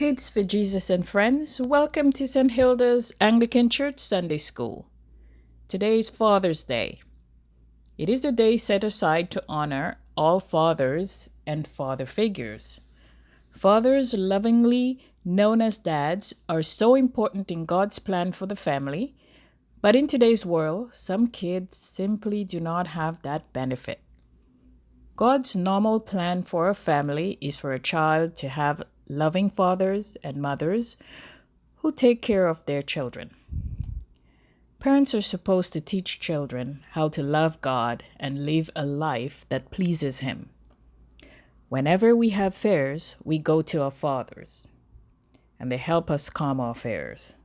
Kids for Jesus and friends, welcome to St. Hilda's Anglican Church Sunday School. Today is Father's Day. It is a day set aside to honor all fathers and father figures. Fathers, lovingly known as dads, are so important in God's plan for the family, but in today's world, some kids simply do not have that benefit. God's normal plan for a family is for a child to have loving fathers and mothers who take care of their children. Parents are supposed to teach children how to love God and live a life that pleases Him. Whenever we have fears, we go to our fathers, and they help us calm our fears.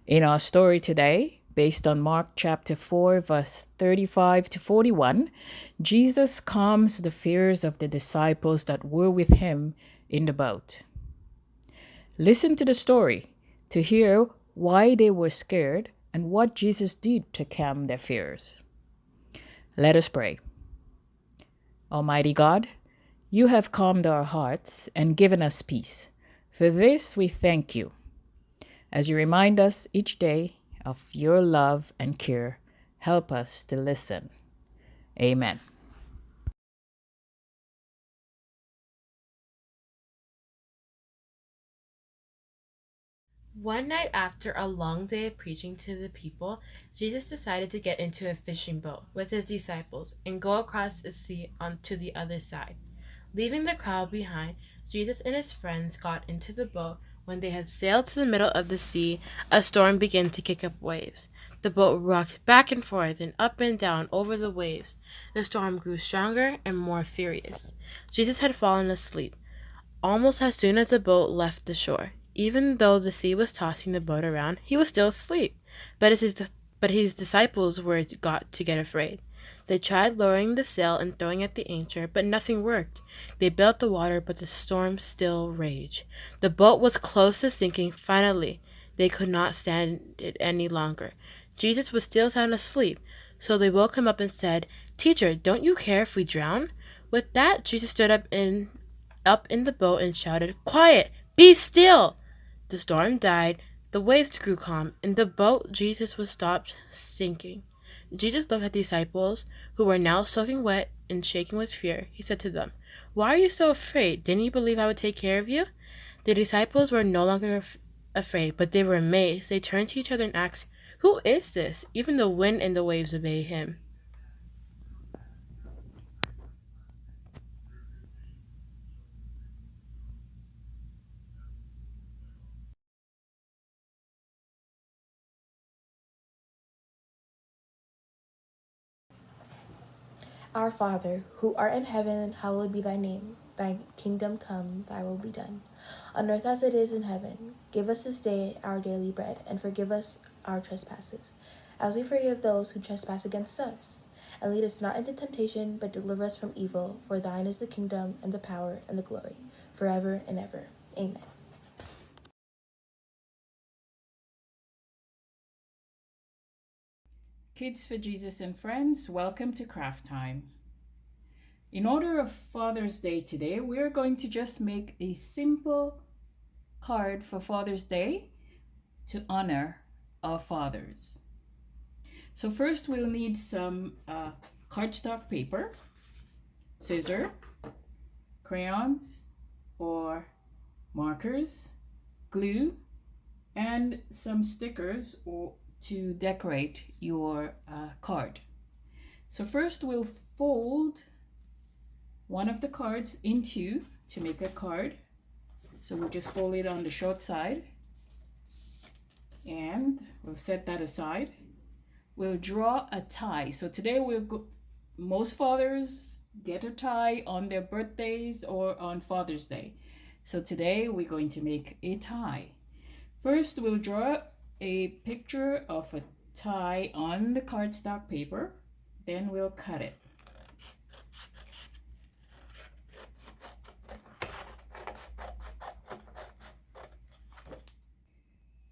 In our story today, based on Mark chapter 4, verse 35 to 41, Jesus calms the fears of the disciples that were with him in the boat. Listen to the story to hear why they were scared and what Jesus did to calm their fears. Let us pray. Almighty God, you have calmed our hearts and given us peace. For this we thank you. As you remind us each day of your love and care, help us to listen. Amen. One night after a long day of preaching to the people, Jesus decided to get into a fishing boat with his disciples and go across the sea on to the other side. Leaving the crowd behind, Jesus and his friends got into the boat. When they had sailed to the middle of the sea, a storm began to kick up waves. The boat rocked back and forth and up and down over the waves. The storm grew stronger and more furious. Jesus had fallen asleep almost as soon as the boat left the shore. Even though the sea was tossing the boat around, he was still asleep. But his disciples were got to get afraid. They tried lowering the sail and throwing at the anchor, but nothing worked. They built the water, but the storm still raged. The boat was close to sinking. Finally, they could not stand it any longer. Jesus was still sound asleep, so they woke him up and said, "Teacher, don't you care if we drown?" With that, Jesus stood up in the boat and shouted, "Quiet! Be still!" The storm died, the waves grew calm, in the boat Jesus was stopped sinking. Jesus looked at the disciples, who were now soaking wet and shaking with fear. He said to them, "Why are you so afraid? Didn't you believe I would take care of you?" The disciples were no longer afraid, but they were amazed. They turned to each other and asked, "Who is this? Even the wind and the waves obey him." Our Father, who art in heaven, hallowed be thy name. Thy kingdom come, thy will be done, on earth as it is in heaven. Give us this day our daily bread, and forgive us our trespasses, as we forgive those who trespass against us. And lead us not into temptation, but deliver us from evil. For thine is the kingdom, and the power, and the glory, forever and ever. Amen. Kids for Jesus and friends, welcome to Craft Time. In honor of Father's Day today, we're going to just make a simple card for Father's Day to honor our fathers. So first we'll need some cardstock paper, scissors, crayons or markers, glue, and some stickers to decorate your card. So first we'll fold one of the cards into to make a card. So we'll just fold it on the short side and we'll set that aside. We'll draw a tie. So today most fathers get a tie on their birthdays or on Father's Day. So today we're going to make a tie. First, we'll draw a picture of a tie on the cardstock paper. Then we'll cut it.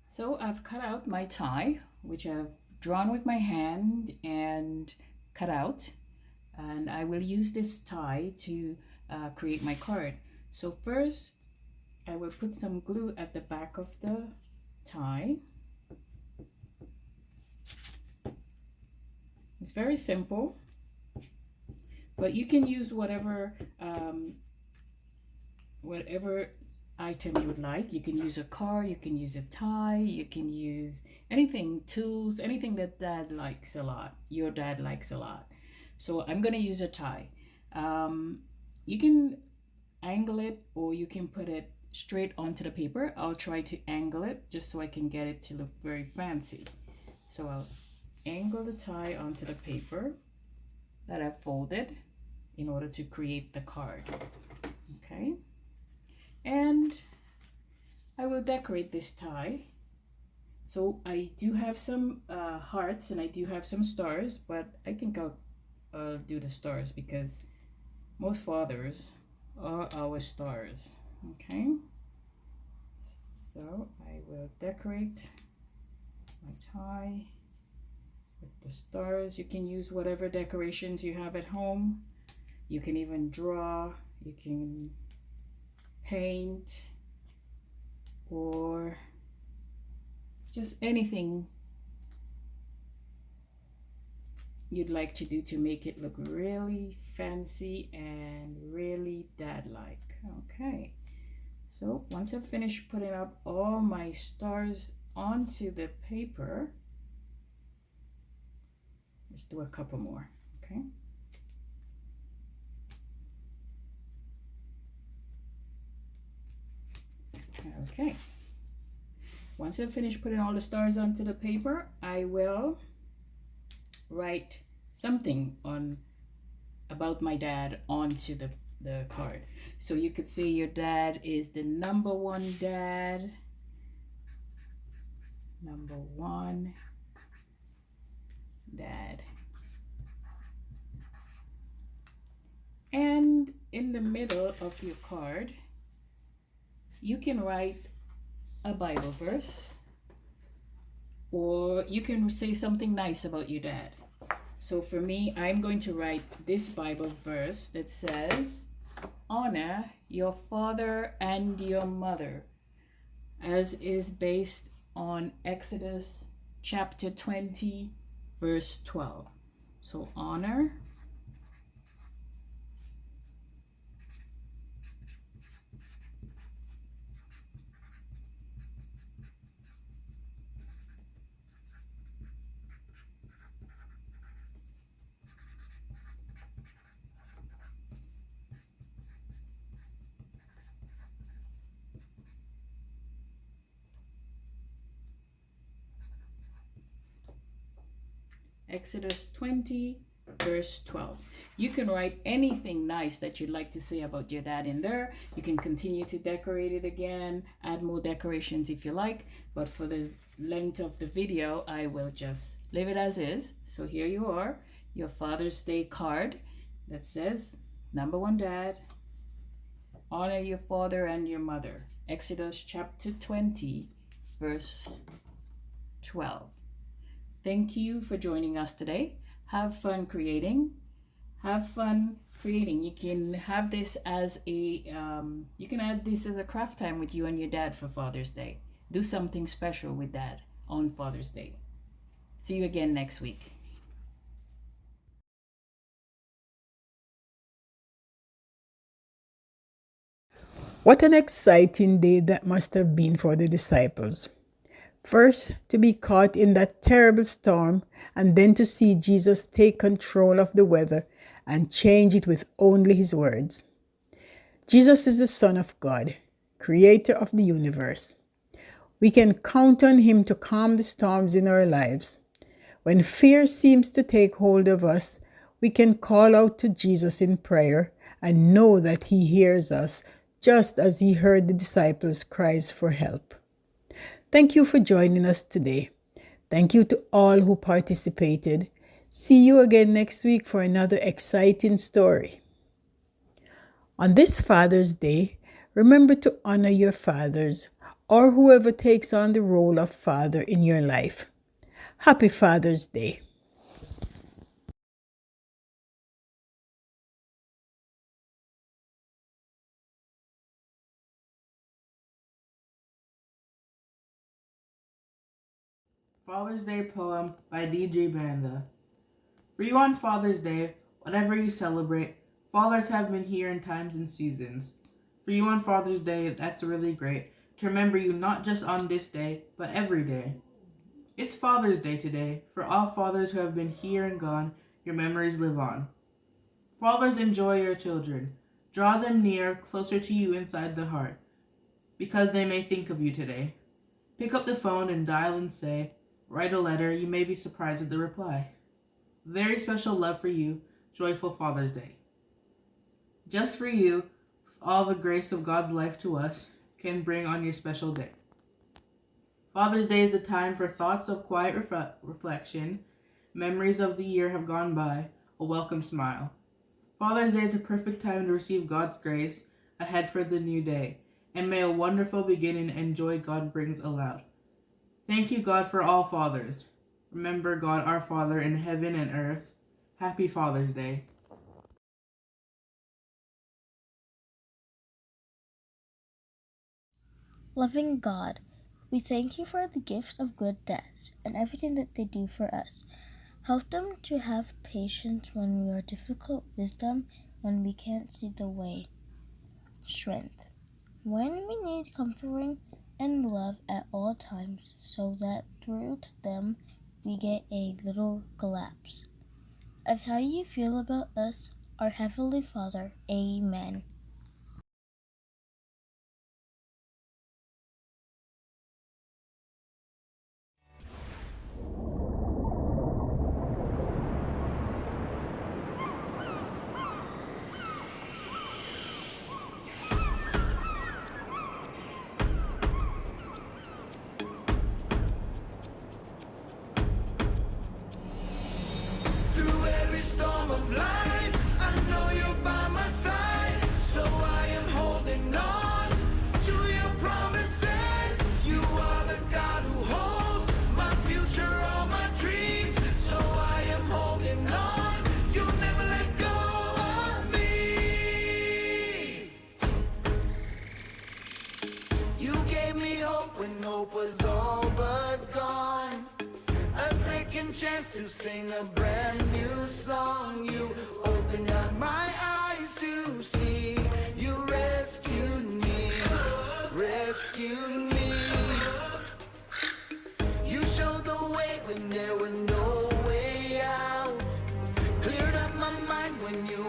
So I've cut out my tie, which I've drawn with my hand and cut out. And I will use this tie to create my card. So first, I will put some glue at the back of the tie. It's very simple, but you can use whatever item you would like. You can use a car, you can use a tie, you can use anything, tools, anything that dad likes a lot, your dad likes a lot. So I'm gonna use a tie. You can angle it or you can put it straight onto the paper. I'll try to angle it just so I can get it to look very fancy. So I'll angle the tie onto the paper that I've folded in order to create the card. Okay, and I will decorate this tie. So I do have some hearts and I do have some stars, but I think I'll do the stars because most fathers are our stars. Okay, so I will decorate my tie with the stars. You can use whatever decorations you have at home. You can even draw, you can paint, or just anything you'd like to do to make it look really fancy and really dad-like. Okay, so once I've finished putting up all my stars onto the paper, let's do a couple more. Okay, okay, once I've finished putting all the stars onto the paper, I will write something on about my dad onto the card. So you could say your dad is the number one dad, number one dad. And in the middle of your card, you can write a Bible verse, or you can say something nice about your dad. So for me, I'm going to write this Bible verse that says, honor your father and your mother, as is based on Exodus chapter 20, verse 12. So honor Exodus 20, verse 12. You can write anything nice that you'd like to say about your dad in there. You can continue to decorate it again, add more decorations if you like, but for the length of the video, I will just leave it as is. So here you are, your Father's Day card that says, number one dad, honor your father and your mother. Exodus chapter 20, verse 12. Thank you for joining us today. Have fun creating. Have fun creating. You can have this as you can add this as a craft time with you and your dad for Father's Day. Do something special with dad on Father's Day. See you again next week. What an exciting day that must have been for the disciples. First, to be caught in that terrible storm, and then to see Jesus take control of the weather and change it with only his words. Jesus is the Son of God, creator of the universe. We can count on him to calm the storms in our lives. When fear seems to take hold of us, we can call out to Jesus in prayer and know that he hears us, just as he heard the disciples' cries for help. Thank you for joining us today. Thank you to all who participated. See you again next week for another exciting story. On this Father's Day, remember to honor your fathers or whoever takes on the role of father in your life. Happy Father's Day. Father's Day poem by DJ Banda. For you on Father's Day, whatever you celebrate, fathers have been here in times and seasons. For you on Father's Day, that's really great to remember you not just on this day, but every day. It's Father's Day today. For all fathers who have been here and gone, your memories live on. Fathers, enjoy your children. Draw them near, closer to you inside the heart, because they may think of you today. Pick up the phone and dial and say, write a letter, you may be surprised at the reply. Very special love for you, joyful Father's Day. Just for you, with all the grace of God's life to us, can bring on your special day. Father's Day is the time for thoughts of quiet reflection, memories of the year have gone by, a welcome smile. Father's Day is the perfect time to receive God's grace ahead for the new day, and may a wonderful beginning and joy God brings aloud. Thank you, God, for all fathers. Remember, God, our Father in heaven and earth. Happy Father's Day. Loving God, we thank you for the gift of good dads and everything that they do for us. Help them to have patience when we are difficult, wisdom when we can't see the way, strength when we need comforting, and love at all times, so that through them we get a little glimpse of how you feel about us, our Heavenly Father. Amen. Through every storm of life, I know you're by my side. So I am holding on to your promises. You are the God who holds my future, all my dreams. So I am holding on. You'll never let go of me. You gave me hope when hope was all but gone. A second chance to sing a brand new song. You opened up my eyes to see. You rescued me, rescued me. You showed the way when there was no way out. Cleared up my mind when you